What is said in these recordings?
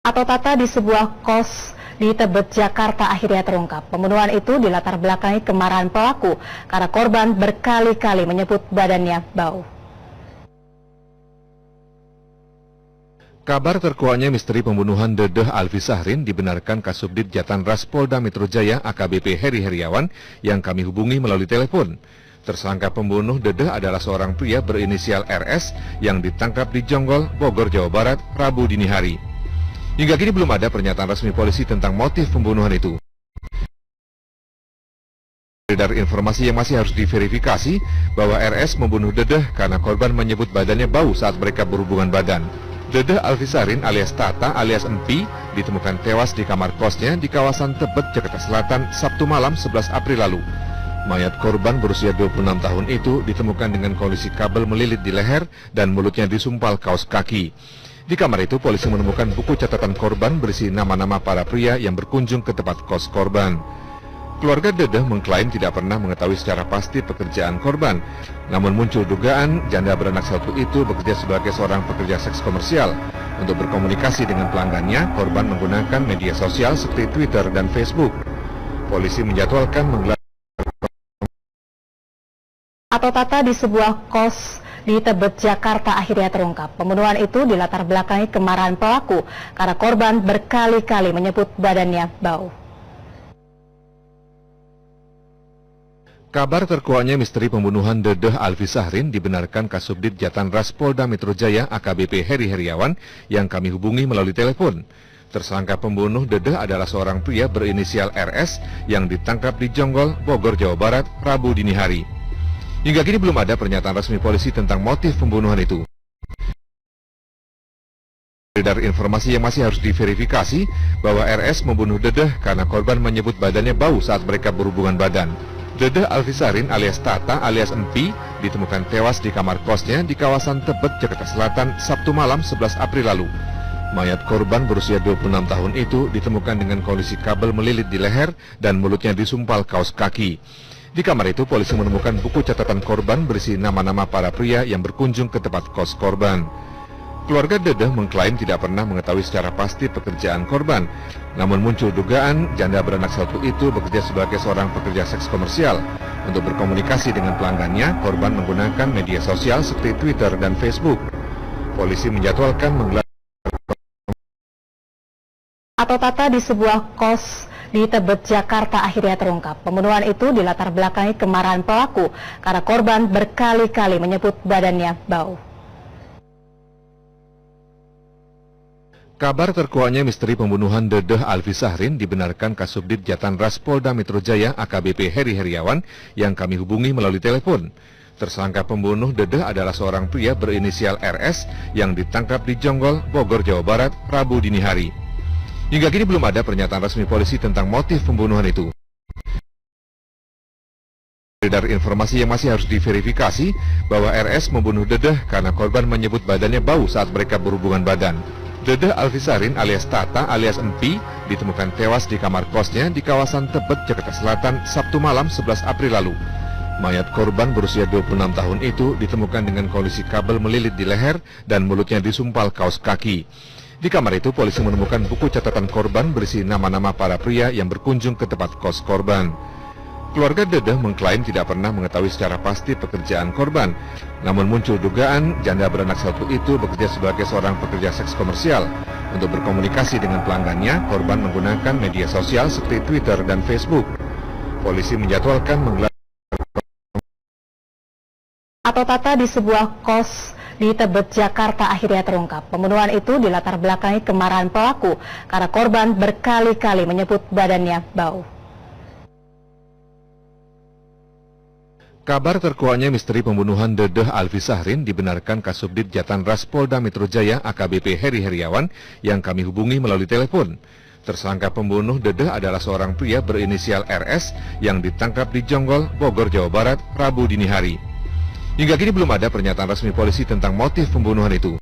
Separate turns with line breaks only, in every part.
Atau Tata di sebuah kos di Tebet, Jakarta akhirnya terungkap. Pembunuhan itu dilatar belakangi kemarahan pelaku karena korban berkali-kali menyebut badannya bau.
Kabar terkuaknya misteri pembunuhan Dedeh Alfi Sahrin dibenarkan Kasubdit Jatanras Polda Metro Jaya AKBP Heri Heriawan yang kami hubungi melalui telepon. Tersangka pembunuh Dedeh adalah seorang pria berinisial RS yang ditangkap di Jonggol, Bogor, Jawa Barat, Rabu dini hari. Hingga kini belum ada pernyataan resmi polisi tentang motif pembunuhan itu. Beredar informasi yang masih harus diverifikasi bahwa RS membunuh Dedeh karena korban menyebut badannya bau saat mereka berhubungan badan. Dedeh Alfi Sahrin alias Tata alias Empi ditemukan tewas di kamar kosnya di kawasan Tebet, Jakarta Selatan Sabtu malam 11 April lalu. Mayat korban berusia 26 tahun itu ditemukan dengan kondisi kabel melilit di leher dan mulutnya disumpal kaos kaki. Di kamar itu polisi menemukan buku catatan korban berisi nama-nama para pria yang berkunjung ke tempat kos korban. Keluarga Dedeh mengklaim tidak pernah mengetahui secara pasti pekerjaan korban. Namun muncul dugaan janda beranak satu itu bekerja sebagai seorang pekerja seks komersial. Untuk berkomunikasi dengan pelanggannya, korban menggunakan media sosial seperti Twitter dan Facebook. Polisi menjadwalkan menggelar
Atau Tata di sebuah kos di Tebet, Jakarta akhirnya terungkap. Pembunuhan itu dilatar belakangi kemarahan pelaku karena korban berkali-kali menyebut badannya bau.
Kabar terkuaknya misteri pembunuhan Dedeh Alfi Sahrin dibenarkan Kasubdit Jatanras Polda Metro Jaya AKBP Heri Heriawan yang kami hubungi melalui telepon. Tersangka pembunuh Dedeh adalah seorang pria berinisial RS yang ditangkap di Jonggol, Bogor, Jawa Barat, Rabu dini hari. Hingga kini belum ada pernyataan resmi polisi tentang motif pembunuhan itu. Beredar informasi yang masih harus diverifikasi bahwa RS membunuh Dedeh karena korban menyebut badannya bau saat mereka berhubungan badan. Dedeh Alfi Sahrin alias Tata alias Empi ditemukan tewas di kamar kosnya di kawasan Tebet, Jakarta Selatan Sabtu malam 11 April lalu. Mayat korban berusia 26 tahun itu ditemukan dengan kondisi kabel melilit di leher dan mulutnya disumpal kaos kaki. Di kamar itu polisi menemukan buku catatan korban berisi nama-nama para pria yang berkunjung ke tempat kos korban. Keluarga Dedeh mengklaim tidak pernah mengetahui secara pasti pekerjaan korban. Namun muncul dugaan janda beranak satu itu bekerja sebagai seorang pekerja seks komersial. Untuk berkomunikasi dengan pelanggannya, korban menggunakan media sosial seperti Twitter dan Facebook. Polisi menjadwalkan menggelar
Atau Tata di sebuah kos di Tebet, Jakarta akhirnya terungkap. Pembunuhan itu dilatar belakangi kemarahan pelaku karena korban berkali-kali menyebut badannya bau.
Kabar terkuaknya misteri pembunuhan Dedeh Alfi Sahrin dibenarkan Kasubdit Jatanras Polda Metro Jaya AKBP Heri Heriawan yang kami hubungi melalui telepon. Tersangka pembunuh Dedeh adalah seorang pria berinisial RS yang ditangkap di Jonggol, Bogor, Jawa Barat, Rabu dini hari. Hingga kini belum ada pernyataan resmi polisi tentang motif pembunuhan itu. Beredar informasi yang masih harus diverifikasi bahwa RS membunuh Dedeh karena korban menyebut badannya bau saat mereka berhubungan badan. Dedeh Alfi Sahrin alias Tata alias Empi ditemukan tewas di kamar kosnya di kawasan Tebet, Jakarta Selatan Sabtu malam 11 April lalu. Mayat korban berusia 26 tahun itu ditemukan dengan kondisi kabel melilit di leher dan mulutnya disumpal kaos kaki. Di kamar itu polisi menemukan buku catatan korban berisi nama-nama para pria yang berkunjung ke tempat kos korban. Keluarga Dedeh mengklaim tidak pernah mengetahui secara pasti pekerjaan korban. Namun muncul dugaan janda beranak satu itu bekerja sebagai seorang pekerja seks komersial. Untuk berkomunikasi dengan pelanggannya, korban menggunakan media sosial seperti Twitter dan Facebook. Polisi menjadwalkan menggelar
Atau Tata di sebuah kos di Tebet, Jakarta akhirnya terungkap. Pembunuhan itu dilatar belakangi kemarahan pelaku karena korban berkali-kali menyebut badannya bau.
Kabar terkuaknya misteri pembunuhan Dedeh Alfi Sahrin dibenarkan Kasubdit Jatanras Polda Metro Jaya AKBP Heri Heriawan yang kami hubungi melalui telepon. Tersangka pembunuh Dedeh adalah seorang pria berinisial RS yang ditangkap di Jonggol, Bogor, Jawa Barat, Rabu dini hari. Hingga kini belum ada pernyataan resmi polisi tentang motif pembunuhan itu.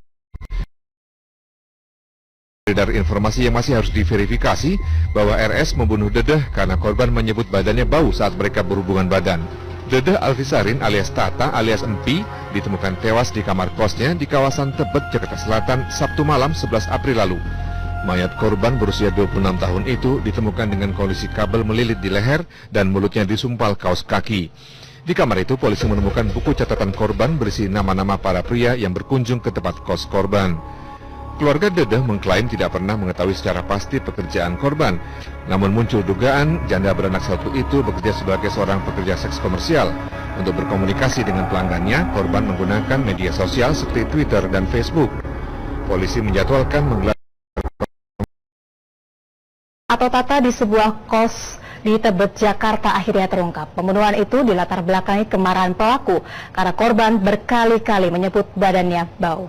Beredar informasi yang masih harus diverifikasi bahwa RS membunuh Dedeh karena korban menyebut badannya bau saat mereka berhubungan badan. Dedeh Alfi Sahrin alias Tata alias Empi ditemukan tewas di kamar kosnya di kawasan Tebet, Jakarta Selatan Sabtu malam 11 April lalu. Mayat korban berusia 26 tahun itu ditemukan dengan kondisi kabel melilit di leher dan mulutnya disumpal kaos kaki. Di kamar itu polisi menemukan buku catatan korban berisi nama-nama para pria yang berkunjung ke tempat kos korban. Keluarga Dedeh mengklaim tidak pernah mengetahui secara pasti pekerjaan korban. Namun muncul dugaan janda beranak satu itu bekerja sebagai seorang pekerja seks komersial. Untuk berkomunikasi dengan pelanggannya, korban menggunakan media sosial seperti Twitter dan Facebook. Polisi menjadwalkan menggelar
Atau Tata di sebuah kos di Tebet, Jakarta akhirnya terungkap. Pembunuhan itu dilatar belakangi kemarahan pelaku karena korban berkali-kali menyebut badannya bau.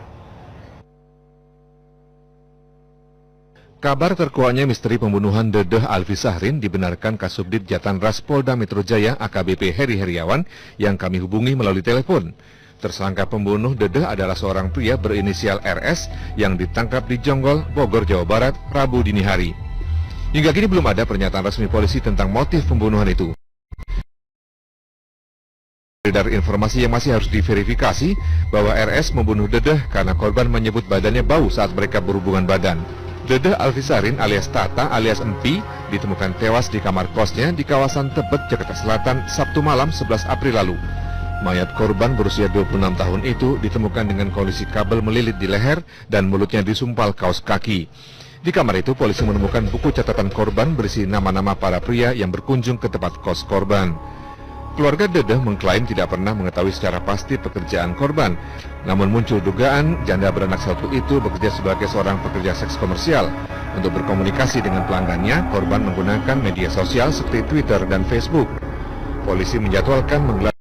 Kabar terkuaknya misteri pembunuhan Dedeh Alfisahrin dibenarkan Kasubdit Jatanras Polda Metro Jaya AKBP Heri Heriawan yang kami hubungi melalui telepon. Tersangka pembunuh Dedeh adalah seorang pria berinisial RS yang ditangkap di Jonggol, Bogor, Jawa Barat, Rabu dini hari. Hingga kini belum ada pernyataan resmi polisi tentang motif pembunuhan itu. Dari informasi yang masih harus diverifikasi bahwa RS membunuh Dedeh karena korban menyebut badannya bau saat mereka berhubungan badan. Dedeh Alfisahrin alias Tata alias Empi ditemukan tewas di kamar kosnya di kawasan Tebet, Jakarta Selatan Sabtu malam 11 April lalu. Mayat korban berusia 26 tahun itu ditemukan dengan kondisi kabel melilit di leher dan mulutnya disumpal kaos kaki. Di kamar itu polisi menemukan buku catatan korban berisi nama-nama para pria yang berkunjung ke tempat kos korban. Keluarga Dedeh mengklaim tidak pernah mengetahui secara pasti pekerjaan korban. Namun muncul dugaan janda beranak satu itu bekerja sebagai seorang pekerja seks komersial. Untuk berkomunikasi dengan pelanggannya, korban menggunakan media sosial seperti Twitter dan Facebook. Polisi menjadwalkan menggelar